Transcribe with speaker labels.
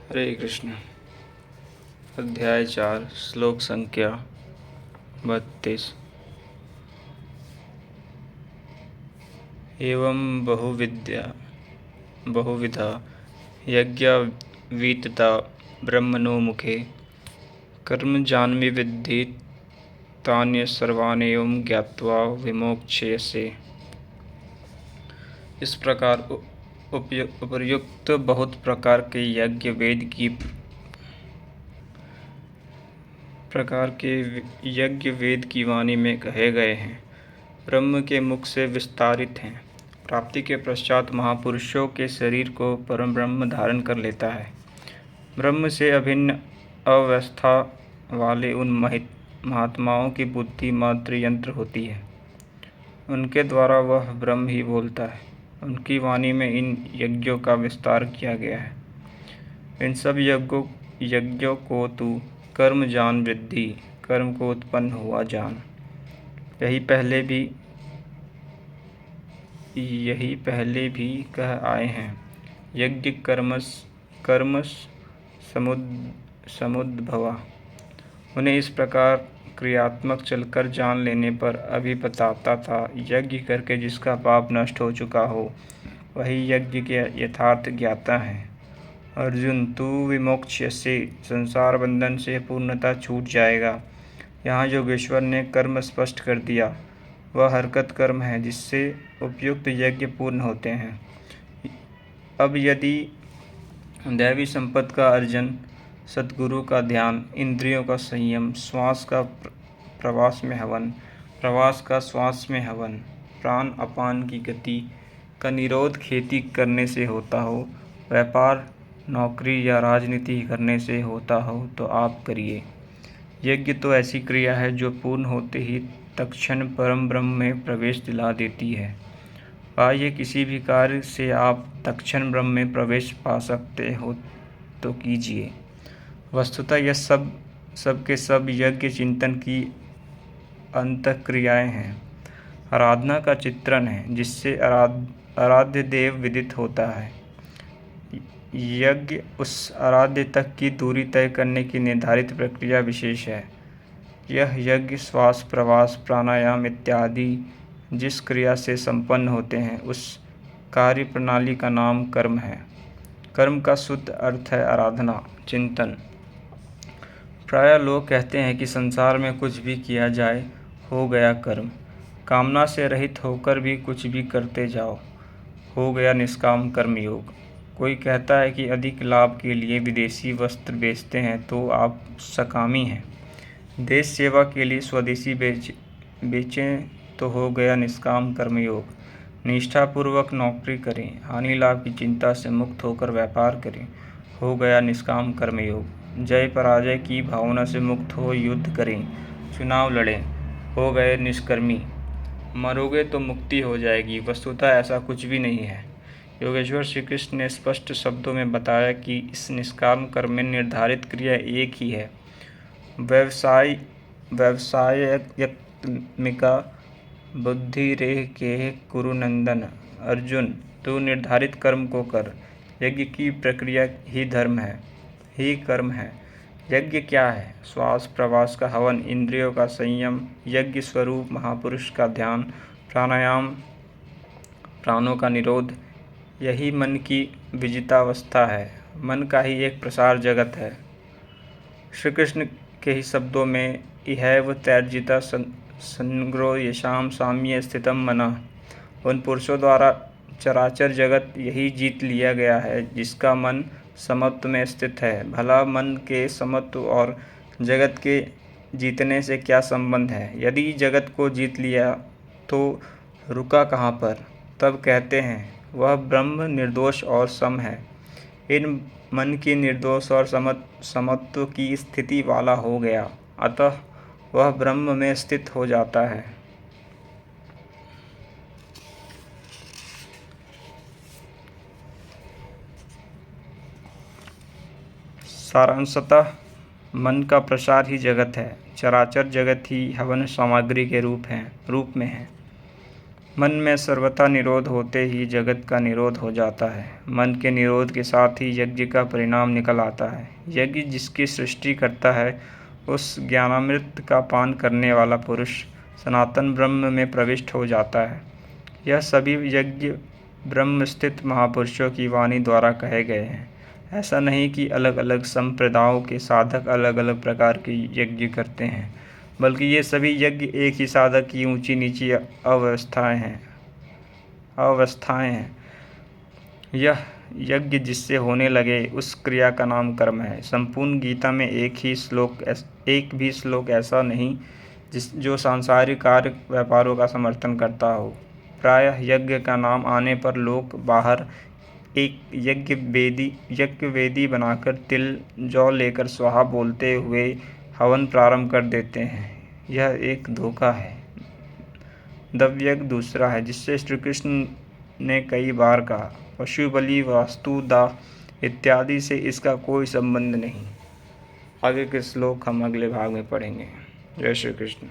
Speaker 1: हरे कृष्ण। अध्याय 4 श्लोक संख्या 32। एवं बहुविधा यज्ञवीतता ब्रह्मणो मुखे कर्म जानमि विद्धि तान्य सर्वानेवं ज्ञात्वा विमोक्ष्यसे। इस प्रकार उपर्युक्त बहुत प्रकार के यज्ञ वेद की वाणी में कहे गए हैं, ब्रह्म के मुख से विस्तारित हैं। प्राप्ति के पश्चात महापुरुषों के शरीर को परम ब्रह्म धारण कर लेता है। ब्रह्म से अभिन्न अवस्था वाले उन महात्माओं की बुद्धि मात्र यंत्र होती है, उनके द्वारा वह ब्रह्म ही बोलता है। उनकी वाणी में इन यज्ञों का विस्तार किया गया है। इन सब यज्ञों को तू कर्म जान वृद्धि, कर्म को उत्पन्न हुआ जान। यही पहले भी कह आए हैं। यज्ञ कर्म समुद्भवा। उन्हें इस प्रकार क्रियात्मक चलकर जान लेने पर अभी बताता था, यज्ञ करके जिसका पाप नष्ट हो चुका हो वही यज्ञ के यथार्थ ज्ञाता है। अर्जुन, तू विमोक्ष्यसे, संसार बंधन से पूर्णतः छूट जाएगा। यहाँ योगेश्वर ने कर्म स्पष्ट कर दिया। वह हरकत कर्म है जिससे उपयुक्त यज्ञ पूर्ण होते हैं। अब यदि दैवी संपत्ति का अर्जन, सद्गुरु का ध्यान, इंद्रियों का संयम, श्वास का प्रवास में हवन, प्रवास का श्वास में हवन, प्राण अपान की गति का निरोध खेती करने से होता हो, व्यापार, नौकरी या राजनीति करने से होता हो तो आप करिए। यज्ञ तो ऐसी क्रिया है जो पूर्ण होते ही तत्क्षण परम ब्रह्म में प्रवेश दिला देती है। बाह्य किसी भी कार्य से आप तत्क्षण ब्रह्म में प्रवेश पा सकते हो तो कीजिए। वस्तुतः यह सब के सब यज्ञ चिंतन की अंतःक्रियाएं हैं, आराधना का चित्रण है जिससे आराध्य देव विदित होता है। यज्ञ उस आराध्य तक की दूरी तय करने की निर्धारित प्रक्रिया विशेष है। यह यज्ञ श्वास, प्रवास, प्राणायाम इत्यादि जिस क्रिया से संपन्न होते हैं उस कार्य प्रणाली का नाम कर्म है। कर्म का शुद्ध अर्थ है आराधना, चिंतन। प्रायः लोग कहते हैं कि संसार में कुछ भी किया जाए हो गया कर्म। कामना से रहित होकर भी कुछ भी करते जाओ, हो गया निष्काम कर्मयोग। कोई कहता है कि अधिक लाभ के लिए विदेशी वस्त्र बेचते हैं तो आप सकामी हैं। देश सेवा के लिए स्वदेशी बेचें तो हो गया निष्काम कर्मयोग। निष्ठापूर्वक नौकरी करें, हानि लाभ की चिंता से मुक्त होकर व्यापार करें, हो गया निष्काम कर्मयोग। जय पराजय की भावना से मुक्त हो युद्ध करें, चुनाव लड़ें, हो गए निष्कर्मी। मरोगे तो मुक्ति हो जाएगी। वस्तुतः ऐसा कुछ भी नहीं है। योगेश्वर श्री कृष्ण ने स्पष्ट शब्दों में बताया कि इस निष्काम कर्म में निर्धारित क्रिया एक ही है। व्यवसायत्मिका बुद्धि रेह के कुरुनंदन। अर्जुन, तू निर्धारित कर्म को कर। यज्ञ की प्रक्रिया ही धर्म है, ही कर्म है। यज्ञ क्या है? श्वास प्रवास का हवन, इंद्रियों का संयम, यज्ञ स्वरूप महापुरुष का ध्यान, प्राणायाम, प्राणों का निरोध, यही मन की विजितावस्था है। मन का ही एक प्रसार जगत है। श्री कृष्ण के ही शब्दों में इहैव त्याज्यता संग्रो येषां साम्ये स्थितम मनः। उन पुरुषों द्वारा चराचर जगत यही जीत लिया गया है जिसका मन समत्व में स्थित है। भला मन के समत्व और जगत के जीतने से क्या संबंध है? यदि जगत को जीत लिया तो रुका कहाँ पर? तब कहते हैं वह ब्रह्म निर्दोष और सम है। इन मन की निर्दोष और समत्व की स्थिति वाला हो गया, अतः वह ब्रह्म में स्थित हो जाता है। सारांशतः मन का प्रसार ही जगत है। चराचर जगत ही हवन सामग्री के रूप में है। मन में सर्वथा निरोध होते ही जगत का निरोध हो जाता है। मन के निरोध के साथ ही यज्ञ का परिणाम निकल आता है। यज्ञ जिसकी सृष्टि करता है, उस ज्ञानामृत का पान करने वाला पुरुष सनातन ब्रह्म में प्रविष्ट हो जाता है। यह सभी यज्ञ ब्रह्म स्थित महापुरुषों की वाणी द्वारा कहे गए हैं। ऐसा नहीं कि अलग अलग संप्रदायों के साधक अलग अलग प्रकार के यज्ञ करते हैं, बल्कि ये सभी यज्ञ एक ही साधक की ऊंची नीची अवस्थाएं हैं। यह यज्ञ जिससे होने लगे उस क्रिया का नाम कर्म है। संपूर्ण गीता में एक भी श्लोक ऐसा नहीं जो सांसारिक कार्य व्यापारों का समर्थन करता हो। प्रायः यज्ञ का नाम आने पर लोग बाहर एक यज्ञ वेदी बनाकर तिल जौ लेकर स्वाहा बोलते हुए हवन प्रारंभ कर देते हैं। यह एक धोखा है। दव्यज्ञ दूसरा है, जिससे श्री कृष्ण ने कई बार कहा। पशु बलि, वास्तु दाह इत्यादि से इसका कोई संबंध नहीं। आगे के श्लोक हम अगले भाग में पढ़ेंगे। जय श्री कृष्ण।